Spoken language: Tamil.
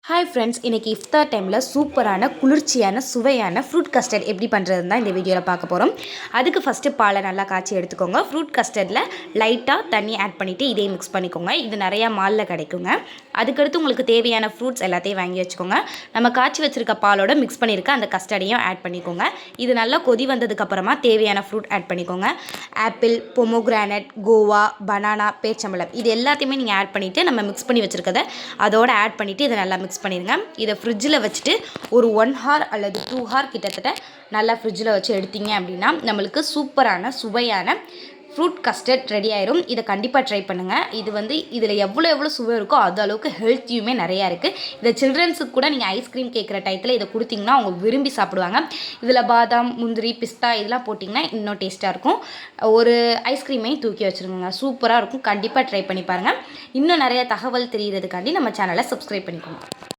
ஹாய் ஃப்ரெண்ட்ஸ், இன்றைக்கி இஃப்தார் டைமில் சூப்பரான குளிர்ச்சியான சுவையான ஃப்ரூட் கஸ்டர்ட் எப்படி பண்ணுறதுன்னு தான் இந்த வீடியோவில் பார்க்க போகிறோம். அதுக்கு ஃபஸ்ட்டு பாலை நல்லா காய்ச்சி எடுத்துக்கோங்க. ஃப்ரூட் கஸ்டர்டில் லைட்டாக தண்ணி ஆட் பண்ணிவிட்டு இதையும் மிக்ஸ் பண்ணிக்கோங்க. இது நிறையா மாலில் கிடைக்குங்க. அதுக்கடுத்து உங்களுக்கு தேவையான ஃப்ரூட்ஸ் எல்லாத்தையும் வாங்கி வச்சுக்கோங்க. நம்ம காய்ச்சி வச்சுருக்க பாலோட மிக்ஸ் பண்ணியிருக்க அந்த கஸ்டர்டையும் ஆட் பண்ணிக்கோங்க. இது நல்லா கொதி வந்ததுக்கப்புறமா தேவையான ஃப்ரூட் ஆட் பண்ணிக்கோங்க. ஆப்பிள், பொமோகிரானட், கோவா, பனானா, பேச்சம்பழம் இது எல்லாத்தையுமே நீங்கள் ஆட் பண்ணிவிட்டு நம்ம மிக்ஸ் பண்ணி வச்சுருக்கதை அதோடு ஆட் பண்ணிவிட்டு இதை நல்லா மிக்ஸ் பண்ணிடுங்க. இதை ஃப்ரிட்ஜில் வச்சுட்டு ஒரு 1 hour அல்லது 2 hour கிட்டத்தட்ட நல்லா ஃப்ரிட்ஜில் வச்சு எடுத்தீங்க அப்படின்னா நம்மளுக்கு சூப்பரான சுவையான ஃப்ரூட் கஸ்டர்ட் ரெடி ஆயிரும். இதை கண்டிப்பாக ட்ரை பண்ணுங்கள். இதில் எவ்வளோ சுவை இருக்கோ அது அளவுக்கு ஹெல்த்தியுமே நிறையா இருக்குது. இதை சில்ட்ரன்ஸுக்கு கூட நீங்கள் ஐஸ்கிரீம் கேட்குற டயத்தில் இதை கொடுத்தீங்கன்னா அவங்க விரும்பி சாப்பிடுவாங்க. இதில் பாதாம், முந்திரி, பிஸ்தா இதெல்லாம் போட்டிங்கன்னா இன்னும் டேஸ்ட்டாக இருக்கும். ஒரு ஐஸ்கிரீமையும் தூக்கி வச்சுருங்க. சூப்பராக இருக்கும். கண்டிப்பாக ட்ரை பண்ணி பாருங்கள். இன்னும் நிறைய தகவல் தெரிகிறதுக்காண்டி நம்ம சேனலை சப்ஸ்கிரைப் பண்ணிக்கோங்க.